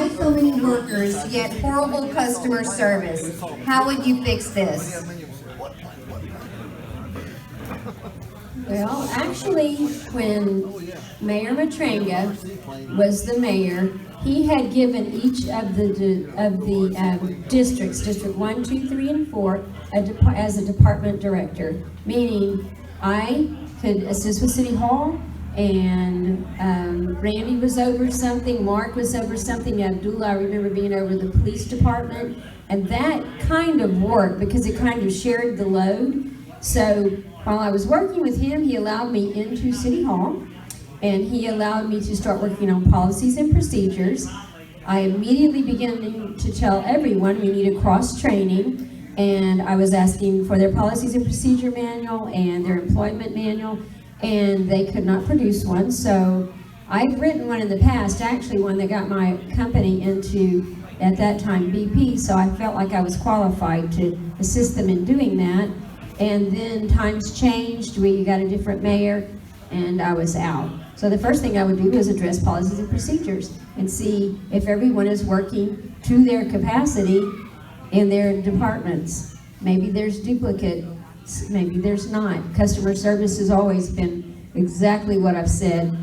Why so many workers, yet horrible customer service? How would you fix this? Well, actually, when Mayor Matranga was the mayor, he had given each of the districts, District 1, 2, 3, and 4, as a department director, meaning I could assist with City Hall, and Randy was over something, Mark was over something, Abdullah, I remember being over the police department, and that kind of worked because it kind of shared the load. So while I was working with him, he allowed me into City Hall, and he allowed me to start working on policies and procedures. I immediately began to tell everyone we needed cross-training, and I was asking for their policies and procedure manual and their employment manual, and they could not produce one. So I've written one in the past, actually one that got my company into, at that time, BP, so I felt like I was qualified to assist them in doing that. And then times changed, we got a different mayor, and I was out. So the first thing I would do is address policies and procedures and see if everyone is working to their capacity in their departments. Maybe there's duplicate, maybe there's not. Customer service has always been exactly what I've said.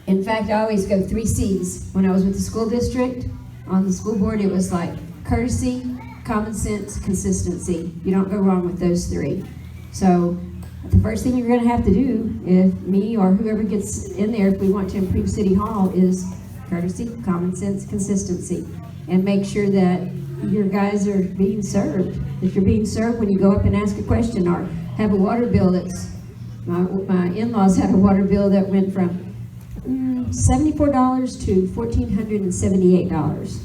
In fact, I always go 3 C's. When I was with the school district, on the school board, it was like courtesy, common sense, consistency. You don't go wrong with those 3. So the first thing you're going to have to do, if me or whoever gets in there, if we want to improve City Hall, is courtesy, common sense, consistency, and make sure that your guys are being served. If you're being served when you go up and ask a question or have a water bill that's, my in-laws had a water bill that went from $74 to $1,478.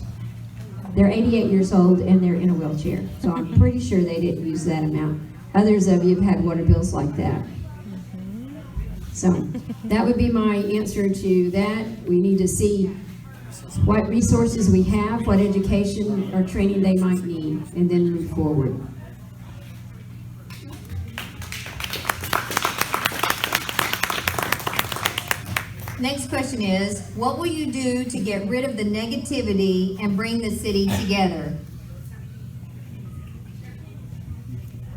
They're 88 years old and they're in a wheelchair, so I'm pretty sure they didn't use that amount. Others of you have had water bills like that. So that would be my answer to that. We need to see what resources we have, what education or training they might need, and then move forward. Next question is, what will you do to get rid of the negativity and bring the city together?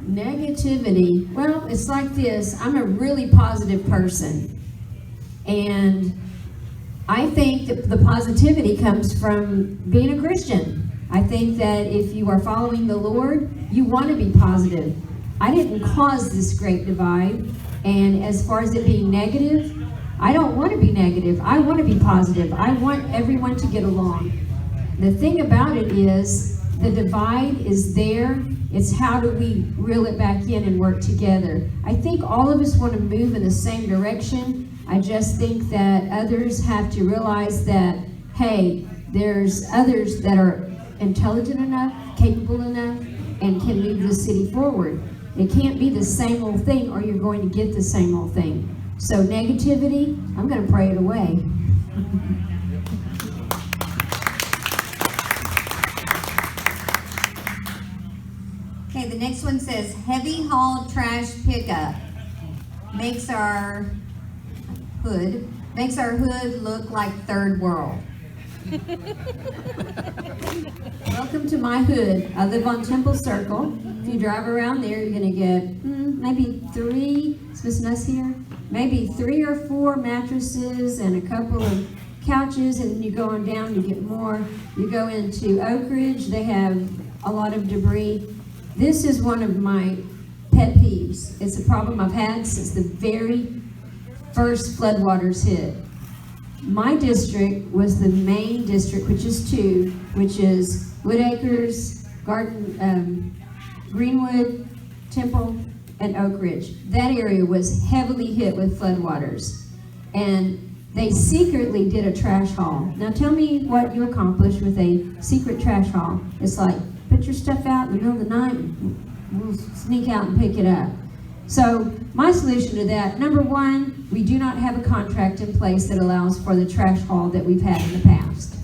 Negativity, well, it's like this. I'm a really positive person, and I think that the positivity comes from being a Christian. I think that if you are following the Lord, you want to be positive. I didn't cause this great divide, and as far as it being negative, I don't want to be negative. I want to be positive. I want everyone to get along. The thing about it is, the divide is there. It's how do we reel it back in and work together. I think all of us want to move in the same direction. I just think that others have to realize that, hey, there's others that are intelligent enough, capable enough, and can move the city forward. It can't be the same old thing or you're going to get the same old thing. So negativity, I'm going to pray it away. Okay, the next one says, heavy haul trash pickup makes our hood look like third world. Welcome to my hood. I live on Temple Circle. If you drive around there, you're going to get maybe 3, it's missing us here, maybe 3 or 4 mattresses and a couple of couches, and then you go on down, you get more. You go into Oak Ridge, they have a lot of debris. This is one of my pet peeves. It's a problem I've had since the very first floodwaters hit. My district was the main district, which is 2, which is Woodacres, Greenwood, Temple, and Oak Ridge. That area was heavily hit with floodwaters. And they secretly did a trash haul. Now tell me what you accomplished with a secret trash haul. It's like, put your stuff out in the middle of the night, we'll sneak out and pick it up. So my solution to that, number 1, we do not have a contract in place that allows for the trash haul that we've had in the past.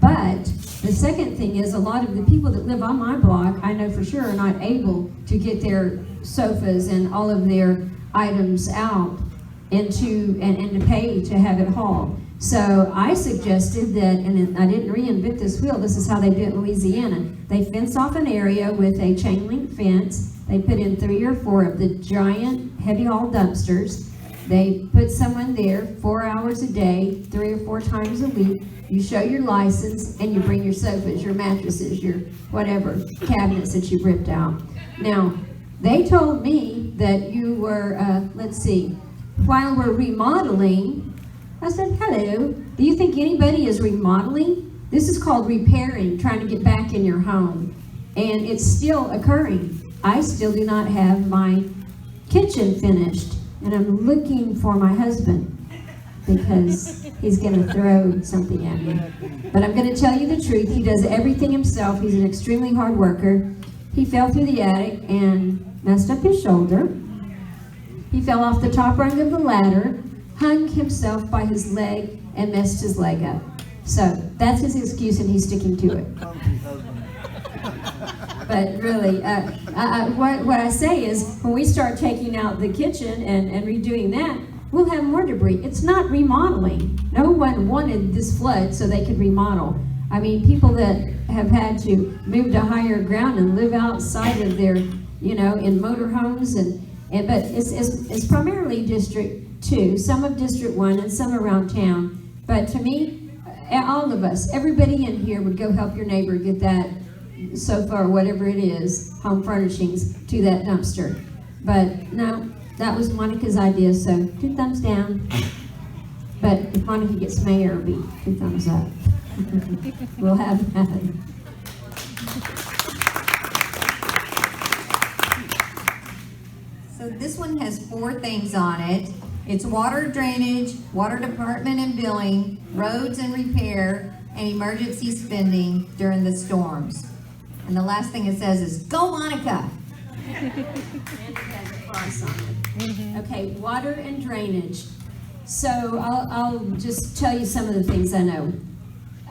But the second thing is, a lot of the people that live on my block, I know for sure, are not able to get their sofas and all of their items out and to pay to have it hauled. So I suggested that, and I didn't reinvent this wheel, this is how they do it in Louisiana. They fence off an area with a chain link fence. They put in 3 or 4 of the giant heavy haul dumpsters. They put someone there 4 hours a day, 3 or 4 times a week. You show your license and you bring your sofas, your mattresses, your whatever, cabinets that you've ripped out. Now, they told me that you were, while we're remodeling, I said, hello, do you think anybody is remodeling? This is called repairing, trying to get back in your home. And it's still occurring. I still do not have my kitchen finished. And I'm looking for my husband because he's going to throw something at me. But I'm going to tell you the truth. He does everything himself. He's an extremely hard worker. He fell through the attic and messed up his shoulder. He fell off the top rung of the ladder, hung himself by his leg, and messed his leg up. So that's his excuse, and he's sticking to it. But really, what I say is, when we start taking out the kitchen and redoing that, we'll have more debris. It's not remodeling. No one wanted this flood so they could remodel. I mean, people that have had to move to higher ground and live outside of their, in motorhomes, but it's primarily District 2, some of District 1, and some around town. But to me, all of us, everybody in here would go help your neighbor get that sofa or whatever it is, home furnishings, to that dumpster. But no, that was Monica's idea, so 2 thumbs down. But if Monica gets mayor, it'll be 2 thumbs up. We'll have that. So this one has 4 things on it. It's water drainage, water department and billing, roads and repair, and emergency spending during the storms. And the last thing it says is, go Monica! Okay, water and drainage. So I'll just tell you some of the things I know.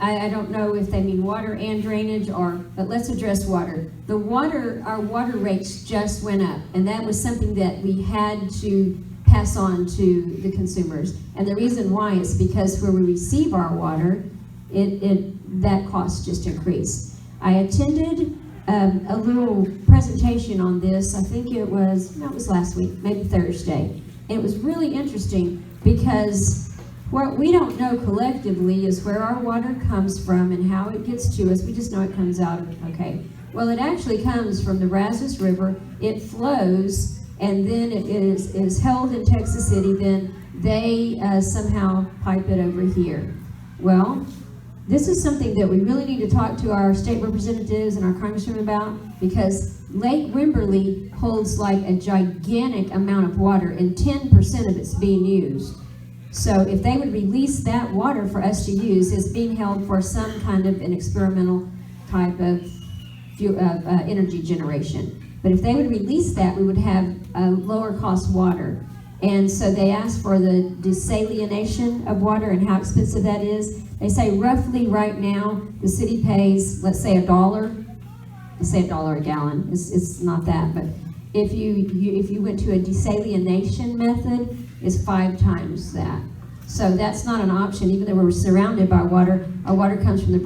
I don't know if they mean water and drainage, but let's address water. Our water rates just went up, and that was something that we had to pass on to the consumers. And the reason why is because where we receive our water, that cost just increased. I attended a little presentation on this. I think it was last week, maybe Thursday. It was really interesting because what we don't know collectively is where our water comes from and how it gets to us. We just know it comes out, okay. Well, it actually comes from the Brazos River. It flows, and then it is held in Texas City. Then they somehow pipe it over here. Well, this is something that we really need to talk to our state representatives and our congressmen about, because Lake Wimberley holds like a gigantic amount of water, and 10% of it's being used. So if they would release that water for us to use, it's being held for some kind of an experimental type of energy generation. But if they would release that, we would have lower cost water. And so they asked for the desalination of water and how expensive that is. They say roughly right now, the city pays, let's say $1. Let's say $1 a gallon. It's not that, but if you went to a desalination method, it's 5 times that. So that's not an option, even though we're surrounded by water. Our water comes from the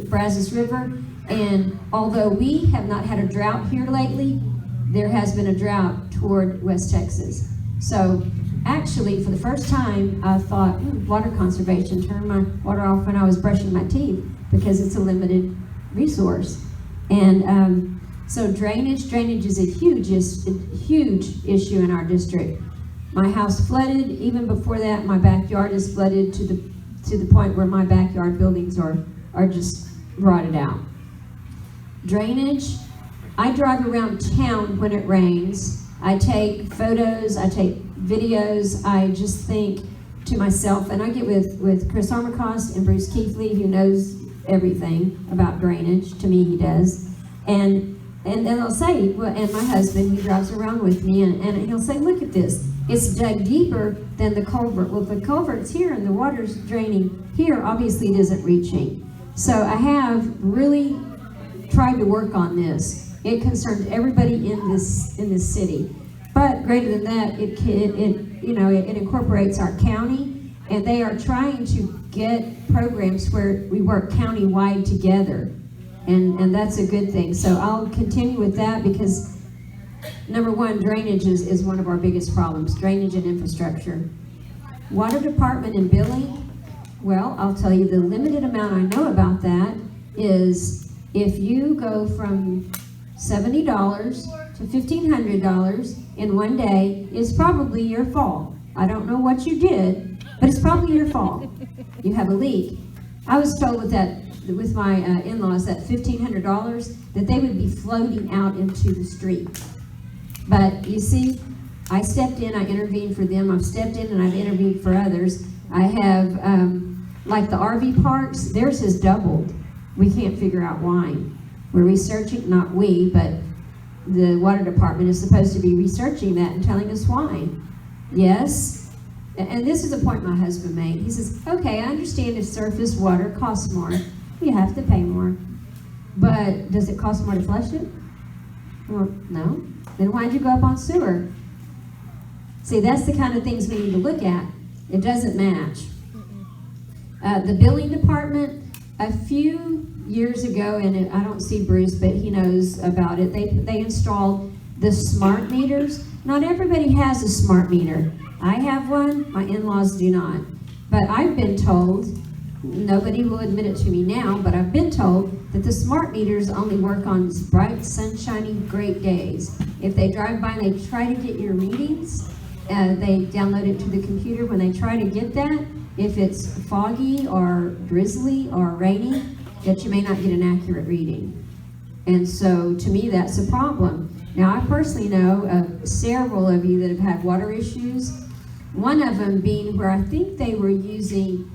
Brazos River, and although we have not had a drought here lately, there has been a drought toward West Texas. So actually, for the first time, I thought, water conservation, turn my water off when I was brushing my teeth, because it's a limited resource. And so drainage is a huge issue in our district. My house flooded. Even before that, my backyard is flooded to the point where my backyard buildings are just rotted out. Drainage, I drive around town when it rains. I take photos, I take videos. I just think to myself, and I get with Chris Armacost and Bruce Keithley, who knows everything about drainage. To me, he does. And they'll say, well, and my husband, he drives around with me, and he'll say, look at this. It's dug deeper than the culvert. Well, the culvert's here and the water's draining here. Obviously, it isn't reaching. So I have really tried to work on this. It concerns everybody in this city. But greater than that, it incorporates our county, And they are trying to get programs where we work county-wide together. And that's a good thing. So I'll continue with that because, number one, drainage is one of our biggest problems, drainage and infrastructure. Water department and billing, well, I'll tell you the limited amount I know about that is if you go from $70 to $1,500 in one day, it's probably your fault. I don't know what you did, but it's probably your fault. You have a leak. I was told with my in-laws that $1,500 that they would be floating out into the street. But you see, I stepped in, I intervened for them. I've stepped in and I've intervened for others. I have, like the RV parks, theirs has doubled. We can't figure out why. We're researching, not we, but the water department is supposed to be researching that and telling us why. Yes, and this is a point my husband made. He says, okay, I understand if surface water costs more, you have to pay more. But does it cost more to flush it? Well, no. Then why'd you go up on sewer? See, that's the kind of things we need to look at. It doesn't match. The billing department, a few years ago, and I don't see Bruce, but he knows about it, they installed the smart meters. Not everybody has a smart meter. I have one, my in-laws do not. But I've been told, nobody will admit it to me now, but I've been told that the smart meters only work on bright, sunshiny, great days. If they drive by and they try to get your readings, they download it to the computer. When they try to get that, if it's foggy or drizzly or rainy, that you may not get an accurate reading. And so to me, that's a problem. Now, I personally know of several of you that have had water issues. One of them being where I think they were using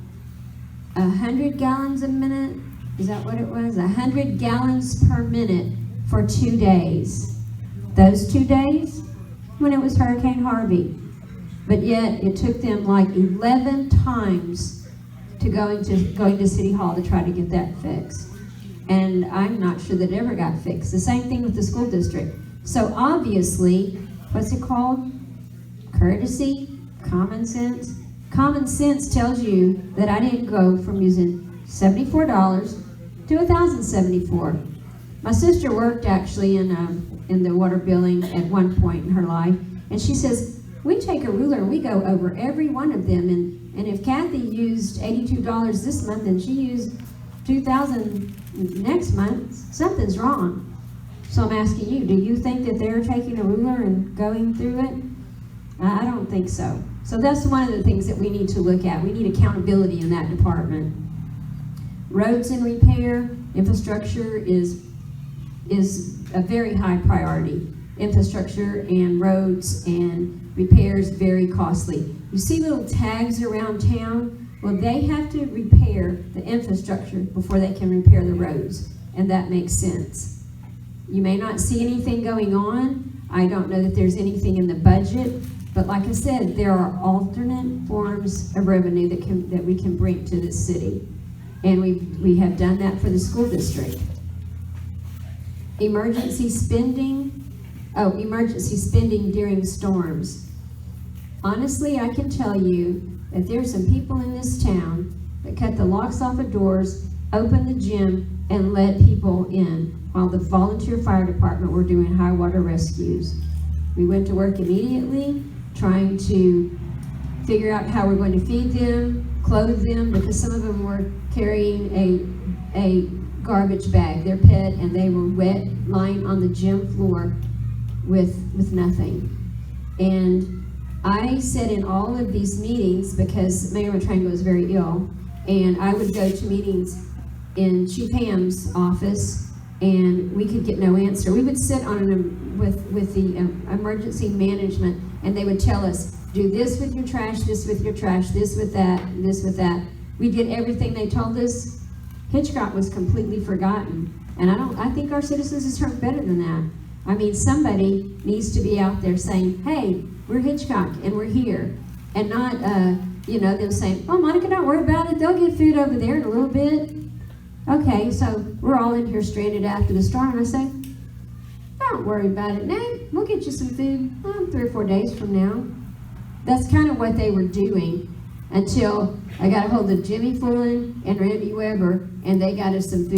100 gallons a minute. Is that what it was? 100 gallons per minute for 2 days. Those 2 days when it was Hurricane Harvey. But yet it took them like 11 times to going to City Hall to try to get that fixed. And I'm not sure that it ever got fixed. The same thing with the school district. So obviously, what's it called? Courtesy, common sense. Common sense tells you that I didn't go from using $74 to $1,074. My sister worked actually in the water billing at one point in her life, and she says, we take a ruler and we go over every one of them, and if Kathy used $82 this month and she used $2,000 next month, something's wrong. So I'm asking you, do you think that they're taking a ruler and going through it? I don't think so. So that's one of the things that we need to look at. We need accountability in that department. Roads and repair, infrastructure is a very high priority. Infrastructure and roads and repairs, very costly. You see little tags around town? Well, they have to repair the infrastructure before they can repair the roads, and that makes sense. You may not see anything going on. I don't know that there's anything in the budget, but like I said, there are alternate forms of revenue that we can bring to this city, and we have done that for the school district. Emergency spending during storms. Honestly, I can tell you that there's some people in this town that cut the locks off of doors, opened the gym, and let people in while the volunteer fire department were doing high water rescues. We went to work immediately, trying to figure out how we're going to feed them, clothe them, because some of them were carrying a garbage bag, their pet, and they were wet, lying on the gym floor with nothing. And I sat in all of these meetings because Mayor Matrango was very ill, and I would go to meetings in Chief Ham's office, and we could get no answer. We would sit on with the emergency management, and they would tell us, do this with your trash, this with your trash, this with that, this with that. We did everything they told us. Hitchcock was completely forgotten, and I think our citizens deserve better than that. I mean, somebody needs to be out there saying, hey, we're Hitchcock and we're here, and not them saying, oh, Monica, don't worry about it, they'll get food over there in a little bit. Okay, so we're all in here stranded after the storm, and I say, don't worry about it, Nate, we'll get you some food 3 or 4 days from now. That's kind of what they were doing. until I got a hold of Jimmy Fullen and Randy Weber, and they got us some food